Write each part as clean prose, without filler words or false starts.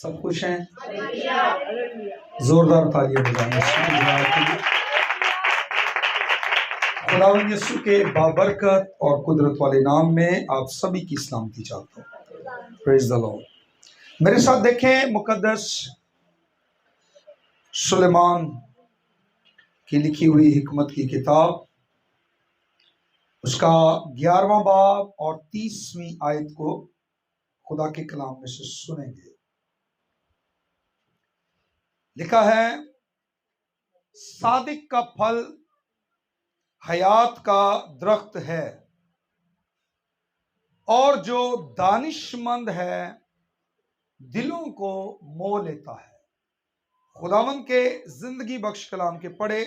सब खुश हैं? जोरदार तालियां बजाएं। खुदावंद यीशु के बाबरकत और कुदरत वाले नाम में आप सभी की सलामती चाहता हूँ। Praise the Lord. मेरे साथ देखें मुकद्दस सुलेमान की लिखी हुई हिकमत की किताब, उसका 11वां बाब और 30वीं आयत को खुदा के कलाम में से सुनेंगे। लिखा है, सादिक का फल हयात का दरख्त है और जो दानिशमंद है दिलों को मोह लेता है। खुदावंद के जिंदगी बख्श कलाम के पढ़े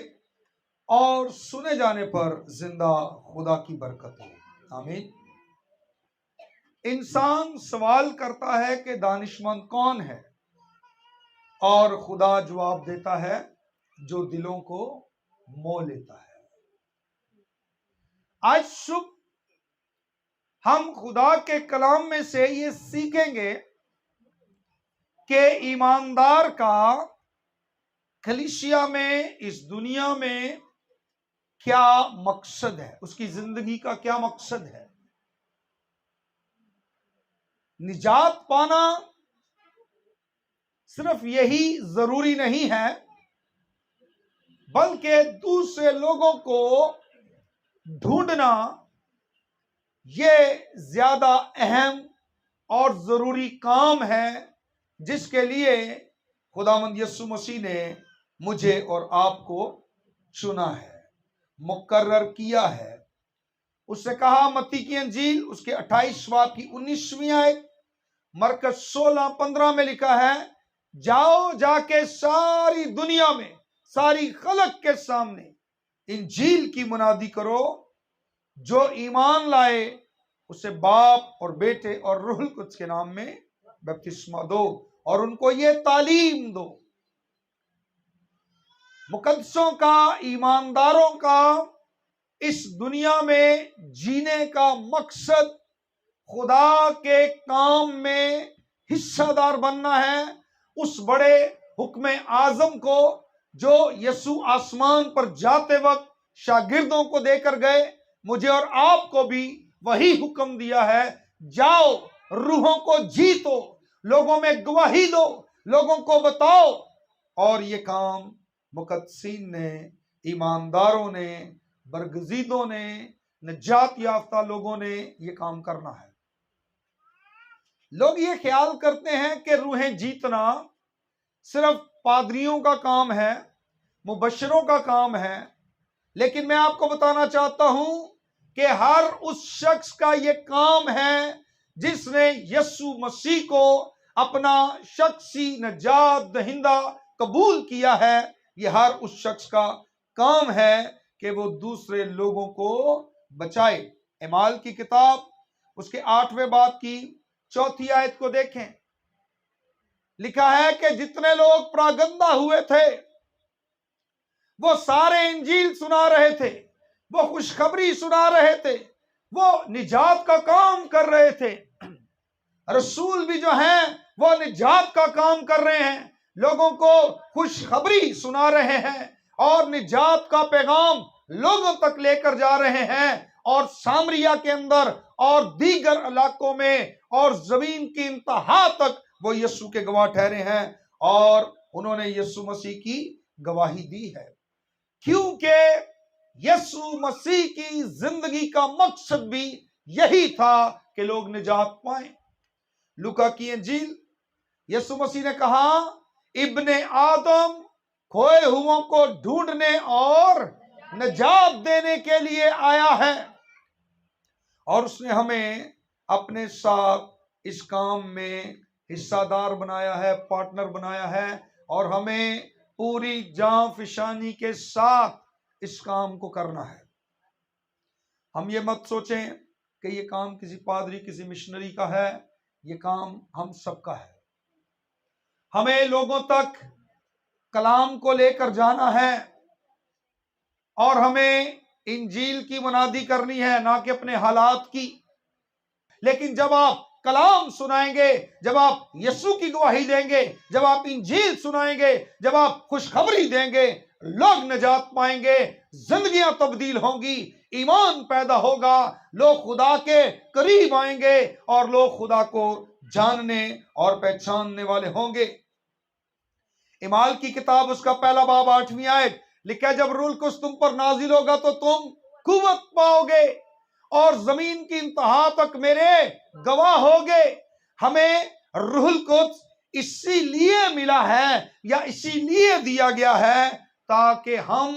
और सुने जाने पर जिंदा खुदा की बरकत हो। आमीन। इंसान सवाल करता है कि दानिशमंद कौन है, और खुदा जवाब देता है, जो दिलों को मोह लेता है। आज सुबह हम खुदा के कलाम में से ये सीखेंगे कि ईमानदार का कलीसिया में, इस दुनिया में क्या मकसद है, उसकी जिंदगी का क्या मकसद है। निजात पाना सिर्फ यही जरूरी नहीं है, बल्कि दूसरे लोगों को ढूंढना ये ज्यादा अहम और जरूरी काम है, जिसके लिए खुदावंद यीशु मसीह ने मुझे और आपको चुना है, मुकर्रर किया है। उसने कहा, मत्ती की अंजील उसके 28 बाब की 19वीं आयत, मरकज 16:15 में लिखा है, जाओ जाके सारी दुनिया में, सारी खलक के सामने इंजील की मुनादी करो। जो ईमान लाए उसे बाप और बेटे और रूहुल कुद्स के नाम में बपतिस्मा दो और उनको ये तालीम दो। मुकद्दसों का, ईमानदारों का इस दुनिया में जीने का मकसद खुदा के काम में हिस्सेदार बनना है। उस बड़े हुक्म आजम को जो यीशु आसमान पर जाते वक्त शागिर्दों को देकर गए, मुझे और आपको भी वही हुक्म दिया है, जाओ रूहों को जीतो, लोगों में गवाही दो, लोगों को बताओ। और ये काम मुकद्दसीन ने, ईमानदारों ने, बरगजीदों ने, निजात याफ्ता लोगों ने ये काम करना है। लोग ये ख्याल करते हैं कि रूहें जीतना सिर्फ पादरियों का काम है, मुबश्शिरों का काम है, लेकिन मैं आपको बताना चाहता हूं कि हर उस शख्स का यह काम है जिसने यीशु मसीह को अपना शख्सी नजात दहिंदा कबूल किया है। यह हर उस शख्स का काम है कि वो दूसरे लोगों को बचाए। एमाल की किताब उसके 8वें बाब की 4थी आयत को देखें। लिखा है कि जितने लोग प्रागंदा हुए थे वो सारे इंजील सुना रहे थे, वो खुशखबरी सुना रहे थे, वो निजात का काम कर रहे थे। रसूल भी जो हैं वो निजात का काम कर रहे हैं, लोगों को खुशखबरी सुना रहे हैं और निजात का पैगाम लोगों तक लेकर जा रहे हैं। और सामरिया के अंदर और दीगर इलाकों में और जमीन की इंतहा तक वो यीशु के गवाह ठहरे हैं और उन्होंने यीशु मसीह की गवाही दी है, क्योंकि यीशु मसीह की जिंदगी का मकसद भी यही था कि लोग निजात पाएं। लूका की इंजील यीशु मसीह ने कहा, इब्ने आदम खोए हुओं को ढूंढने और निजात देने के लिए आया है, और उसने हमें अपने साथ इस काम में हिस्सादार बनाया है, पार्टनर बनाया है, और हमें पूरी जान फिशानी के साथ इस काम को करना है। हम ये मत सोचें कि ये काम किसी पादरी, किसी मिशनरी का है, ये काम हम सबका है। हमें लोगों तक कलाम को लेकर जाना है और हमें इंजील की मुनादी करनी है, ना कि अपने हालात की। लेकिन जब आप कलाम सुनाएंगे, जब आप यीशु की गवाही देंगे, जब आप इंजील सुनाएंगे, जब आप खुशखबरी देंगे, लोग निजात पाएंगे, जिंदगियां तब्दील होंगी, ईमान पैदा होगा, लोग खुदा के करीब आएंगे और लोग खुदा को जानने और पहचानने वाले होंगे। इमाल की किताब उसका पहला बाब 8वीं आयत लिखा है, जब रूह कुद्स तुम पर नाजिल होगा तो तुम कुव्वत पाओगे और जमीन की इंतहा तक मेरे गवाह होगे। हमें रूह कुद्स इसीलिए मिला है या इसीलिए दिया गया है ताकि हम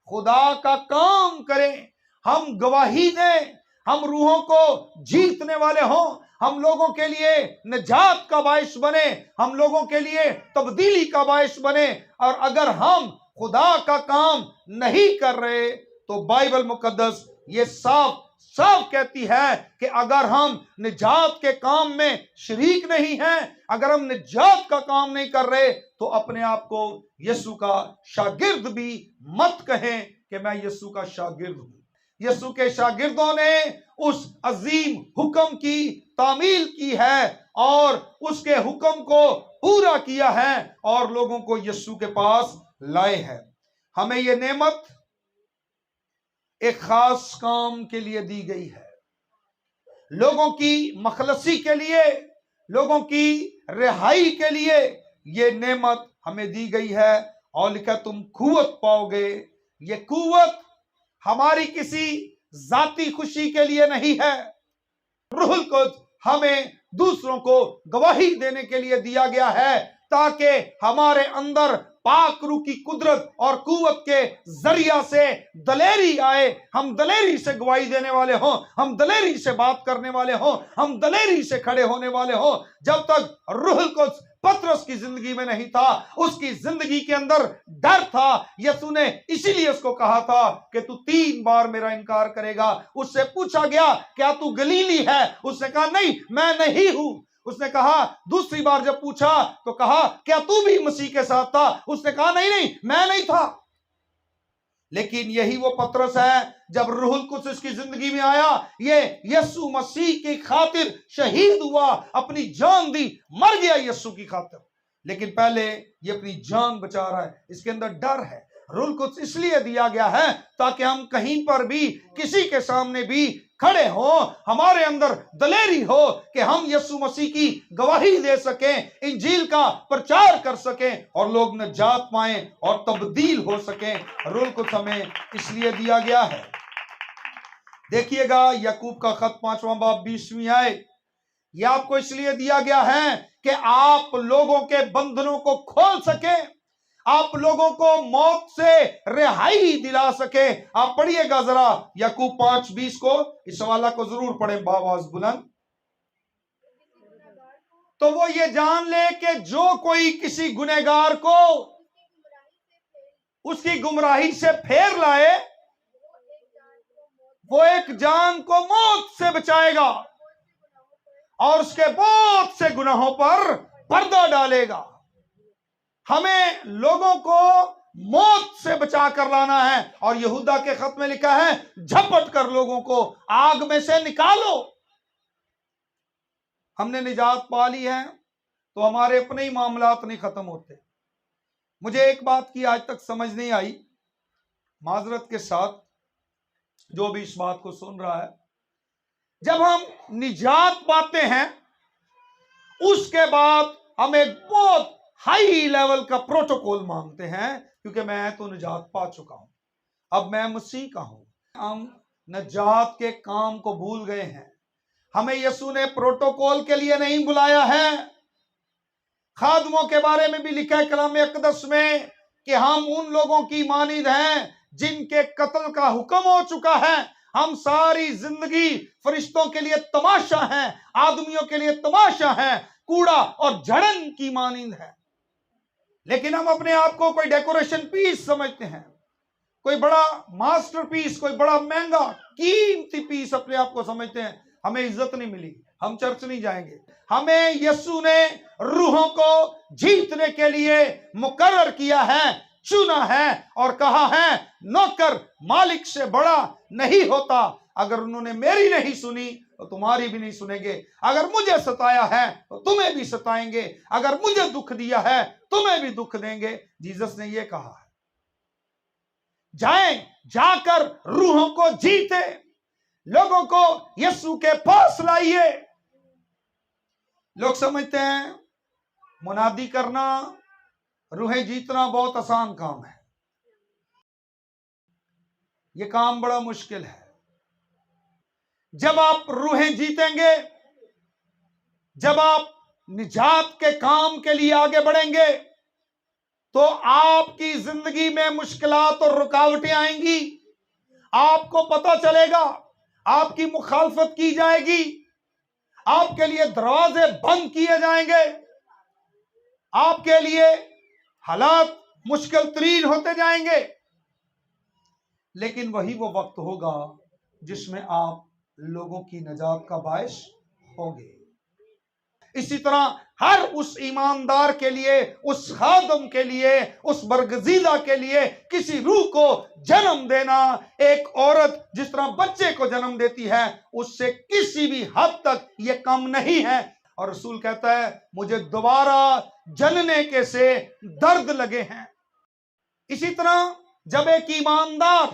खुदा का काम करें, हम गवाही दें, हम रूहों को जीतने वाले हों, हम लोगों के लिए निजात का बायस बने, हम लोगों के लिए तब्दीली का बायस बने। और अगर हम खुदा का काम नहीं कर रहे तो बाइबल मुकद्दस ये साफ साफ कहती है कि अगर हम निजात के काम में शरीक नहीं हैं, अगर हम निजात का काम नहीं कर रहे तो अपने आप को यीशु का शागिर्द भी मत कहें कि मैं यीशु का शागिर्द हूं। यीशु के शागिर्दों ने उस अजीम हुक्म की तामील की है और उसके हुक्म को पूरा किया है और लोगों को यीशु के पास लाए हैं। हमें यह नेमत एक खास काम के लिए दी गई है, लोगों की मखलसी के लिए, लोगों की रिहाई के लिए यह नेमत हमें दी गई है। और लिखा तुम कुव्वत पाओगे। ये कुव्वत हमारी किसी जाती खुशी के लिए नहीं है, रूह कुद्स हमें दूसरों को गवाही देने के लिए दिया गया है ताकि हमारे अंदर पाक रूह की कुदरत और कुव्वत के जरिया से दलेरी आए, हम दलेरी से गवाही देने वाले हों, हम दलेरी से बात करने वाले हों, हम दलेरी से खड़े होने वाले हों। जब तक रूह कुद्स पतरस की जिंदगी में नहीं था, उसकी जिंदगी के अंदर डर था। यीशु ने इसीलिए उसको कहा था कि तू 3 बार मेरा इनकार करेगा। उससे पूछा गया क्या तू गलीली है, उसने कहा नहीं मैं नहीं हूं। उसने कहा दूसरी बार जब पूछा तो कहा क्या तू भी मसीह के साथ था, उसने कहा नहीं नहीं मैं नहीं था। लेकिन यही वो पतरस है जब रूह कुद्स इसकी जिंदगी में आया, ये यीशु मसीह की खातिर शहीद हुआ, अपनी जान दी, मर गया यीशु की खातिर, लेकिन पहले ये अपनी जान बचा रहा है। इसके अंदर डर है। रूह कुद्स इसलिए दिया गया है ताकि हम कहीं पर भी किसी के सामने भी खड़े हो, हमारे अंदर दलेरी हो कि हम यीशु मसीह की गवाही दे सकें, इंजील का प्रचार कर सकें और लोग निजात पाएं और तब्दील हो सकें। रूह कुद्स हमें इसलिए दिया गया है। देखिएगा याकूब का खत 5वां बाब 20वीं आयत, यह आपको इसलिए दिया गया है कि आप लोगों के बंधनों को खोल सकें, आप लोगों को मौत से रिहाई दिला सके। आप पढ़िएगा जरा याकूब 5:20 को, इस सवाल को जरूर पढ़ें बावाज बुलंद। तो वो ये जान ले कि जो कोई किसी गुनहगार को उसकी गुमराही से फेर लाए वो एक जान को मौत से बचाएगा और उसके बहुत से गुनाहों पर पर्दा डालेगा। हमें लोगों को मौत से बचा कर लाना है और यहूदा के खत में लिखा है झपट कर लोगों को आग में से निकालो। हमने निजात पा ली है तो हमारे अपने ही मामलात नहीं खत्म होते। मुझे एक बात की आज तक समझ नहीं आई, माजरत के साथ जो भी इस बात को सुन रहा है, जब हम निजात पाते हैं उसके बाद हम एक बहुत हाई लेवल का प्रोटोकॉल मांगते हैं, क्योंकि मैं तो निजात पा चुका हूं, अब मैं मसीह का हूं। हम निजात के काम को भूल गए हैं। हमें यीशु ने प्रोटोकॉल के लिए नहीं बुलाया है। खादमों के बारे में भी लिखा है कलाम अक़दस में कि हम उन लोगों की मानिंद हैं जिनके कत्ल का हुक्म हो चुका है। हम सारी जिंदगी फरिश्तों के लिए तमाशा हैं, आदमियों के लिए तमाशा हैं, कूड़ा और झड़न की मानिंद है। लेकिन हम अपने आप को कोई डेकोरेशन पीस समझते हैं, कोई बड़ा मास्टरपीस, कोई बड़ा महंगा कीमती पीस अपने आप को समझते हैं। हमें इज्जत नहीं मिली, हम चर्च नहीं जाएंगे। हमें यीशु ने रूहों को जीतने के लिए मुकर्रर किया है, चुना है और कहा है नौकर मालिक से बड़ा नहीं होता। अगर उन्होंने मेरी नहीं सुनी तो तुम्हारी भी नहीं सुनेंगे। अगर मुझे सताया है तो तुम्हें भी सताएंगे, अगर मुझे दुख दिया है तुम्हें भी दुख देंगे। जीसस ने यह कहा है। जाएं, जाकर रूहों को जीते, लोगों को यीशु के पास लाइए। लोग समझते हैं मुनादी करना, रूहें जीतना बहुत आसान काम है। यह काम बड़ा मुश्किल है। जब आप रूहें जीतेंगे, जब आप निजात के काम के लिए आगे बढ़ेंगे, तो आपकी जिंदगी में मुश्किलात और रुकावटें आएंगी। आपको पता चलेगा, आपकी मुखालफत की जाएगी, आपके लिए दरवाजे बंद किए जाएंगे, आपके लिए हालात मुश्किल तरीन होते जाएंगे। लेकिन वही वो वक्त होगा जिसमें आप लोगों की नजात का बायस होंगे। इसी तरह हर उस ईमानदार के लिए, उस खादम के लिए, उस बरगजीदा के लिए किसी रूह को जन्म देना, एक औरत जिस तरह बच्चे को जन्म देती है, उससे किसी भी हद तक यह कम नहीं है। और रसूल कहता है मुझे दोबारा जनने के से दर्द लगे हैं। इसी तरह जब एक ईमानदार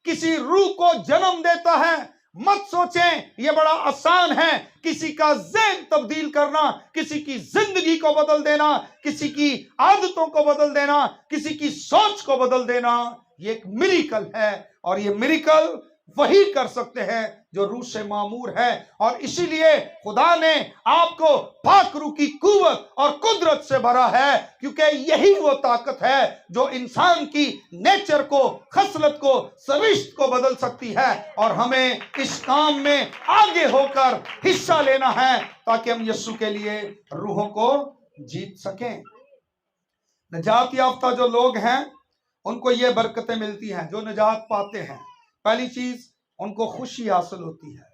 किसी रूह को जन्म देता है, मत सोचें यह बड़ा आसान है किसी का ज़हन तब्दील करना, किसी की जिंदगी को बदल देना, किसी की आदतों को बदल देना, किसी की सोच को बदल देना। यह एक मिरेकल है, और यह मिरेकल वही कर सकते हैं जो रूह से मामूर है। और इसीलिए खुदा ने आपको पाक रूह की कुव्वत और कुदरत से भरा है, क्योंकि यही वो ताकत है जो इंसान की नेचर को, खसलत को, सरिश्त को बदल सकती है। और हमें इस काम में आगे होकर हिस्सा लेना है ताकि हम यीशु के लिए रूहों को जीत सकें। निजात याफ्ता जो लोग हैं उनको ये बरकतें मिलती हैं। जो निजात पाते हैं, पहली चीज उनको खुशी हासिल होती है।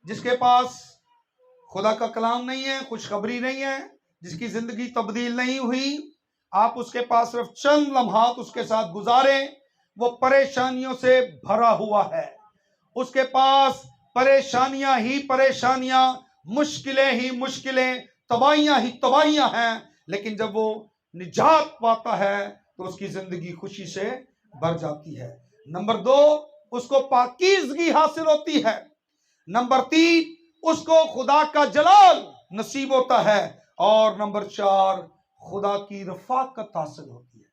जिसके पास खुदा का कलाम नहीं है, खुशखबरी नहीं है, जिसकी जिंदगी तब्दील नहीं हुई, आप उसके पास सिर्फ चंद लम्हात उसके साथ गुजारें, वो परेशानियों से भरा हुआ है। उसके पास परेशानियां ही परेशानियां, मुश्किलें ही मुश्किलें, तबाहियां ही तबाहियां हैं। लेकिन जब वो निजात पाता है तो उसकी जिंदगी खुशी से भर जाती है। नंबर 2, उसको पाकीज़गी हासिल होती है। नंबर 3, उसको खुदा का जलाल नसीब होता है। और नंबर 4, खुदा की रफाकत हासिल होती है।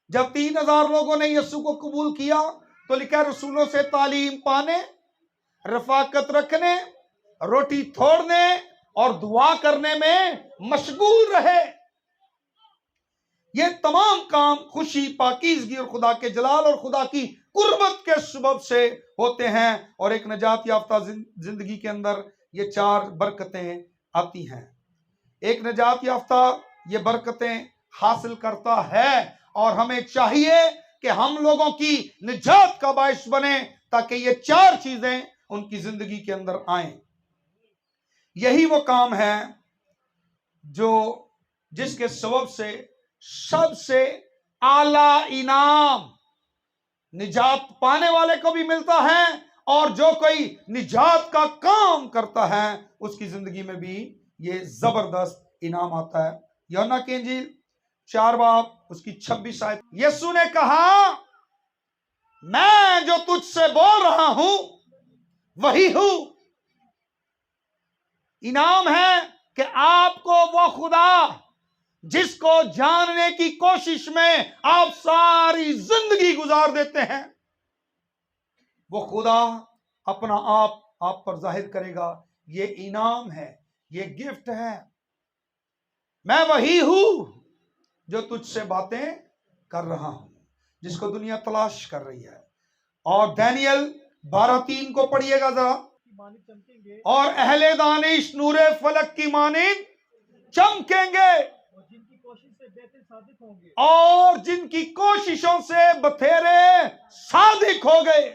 जब 3000 लोगों ने यीशु को कबूल किया तो लिखा रसूलों से तालीम पाने, रफाकत रखने, रोटी तोड़ने और दुआ करने में मशगूल रहे। ये तमाम काम खुशी, पाकीज़गी और खुदा के जलाल और खुदा की कुर्बत के सबब से होते हैं। और एक निजात याफ्ता जिंदगी के अंदर ये 4 बरकतें आती हैं। एक निजात याफ्ता ये बरकतें हासिल करता है, और हमें चाहिए कि हम लोगों की निजात का बायस बने ताकि ये 4 चीजें उनकी जिंदगी के अंदर आए। यही वो काम है जिसके सबब से सबसे आला इनाम निजात पाने वाले को भी मिलता है, और जो कोई निजात का काम करता है उसकी जिंदगी में भी ये जबरदस्त इनाम आता है। यूहन्ना की इंजील 4 बाब उसकी 26 आयत, यीशु ने कहा मैं जो तुझसे बोल रहा हूं वही हूं। इनाम है कि आपको वो खुदा जिसको जानने की कोशिश में आप सारी जिंदगी गुजार देते हैं, वो खुदा अपना आप पर जाहिर करेगा। ये इनाम है, ये गिफ्ट है। मैं वही हूं जो तुझसे बातें कर रहा हूं, जिसको दुनिया तलाश कर रही है। और दानियल 12:3 को पढ़िएगा जरा। और अहले दानिश नूरे फलक की मानिंद चमकेंगे, और जिनकी कोशिशों से बथेरे सादिक हो गए।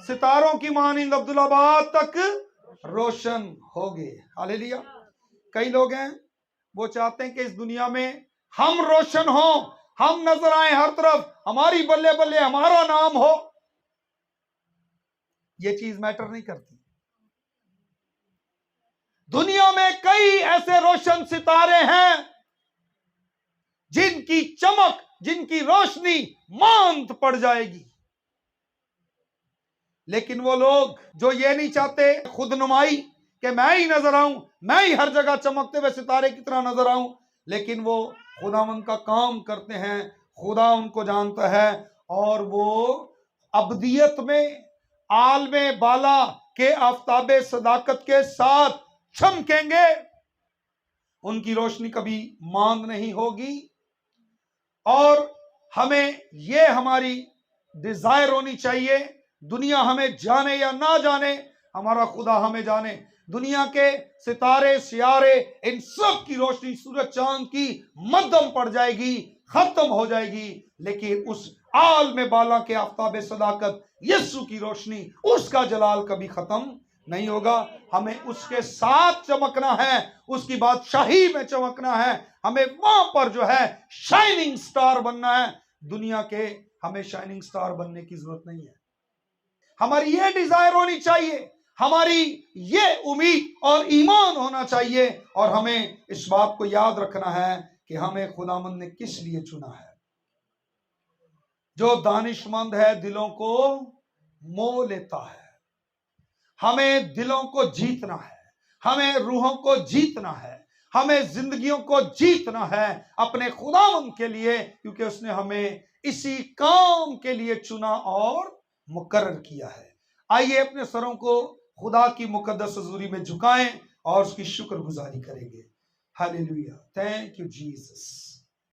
सितारों की मानिंद अब्दुल्लाबाद तक रोशन हो गए। हालेलुया। कई लोग हैं वो चाहते हैं कि इस दुनिया में हम रोशन हों, हम नजर आए हर तरफ, हमारी बल्ले बल्ले हमारा नाम हो, ये चीज मैटर नहीं करती। दुनिया में कई ऐसे रोशन सितारे हैं जिनकी चमक, जिनकी रोशनी मांद पड़ जाएगी, लेकिन वो लोग जो ये नहीं चाहते खुद नुमाई कि मैं ही नजर आऊं, मैं ही हर जगह चमकते हुए सितारे की तरह नजर आऊं, लेकिन वो खुदावंद का काम करते हैं, खुदा उनको जानता है, और वो अब्दियत में आलमे बाला के आफताबे सदाकत के साथ चमकेंगे। उनकी रोशनी कभी मांद नहीं होगी। और हमें ये हमारी डिजायर होनी चाहिए, दुनिया हमें जाने या ना जाने, हमारा खुदा हमें जाने। दुनिया के सितारे सियारे इन सब की रोशनी सूरज चांद की मध्यम पड़ जाएगी, खत्म हो जाएगी, लेकिन उस आल में बाला के आफताबे सदाकत यीशु की रोशनी, उसका जलाल कभी खत्म नहीं होगा। हमें उसके साथ चमकना है, उसकी बादशाही में चमकना है, हमें वहां पर जो है शाइनिंग स्टार बनना है। दुनिया के हमें शाइनिंग स्टार बनने की जरूरत नहीं है। हमारी ये डिजायर होनी चाहिए, हमारी ये उम्मीद और ईमान होना चाहिए, और हमें इस बात को याद रखना है कि हमें खुदावंद ने किस लिए चुना है। जो दानिशमंद है दिलों को मोह लेता है। हमें दिलों को जीतना है, हमें रूहों को जीतना है, हमें जिंदगियों को जीतना है अपने खुदावंद के लिए, क्योंकि उसने हमें इसी काम के लिए चुना और मुकर्रर किया है। आइए अपने सरों को खुदा की मुकद्दस हजूरी में झुकाएं और उसकी शुक्रगुजारी करेंगे। Hallelujah, thank you Jesus.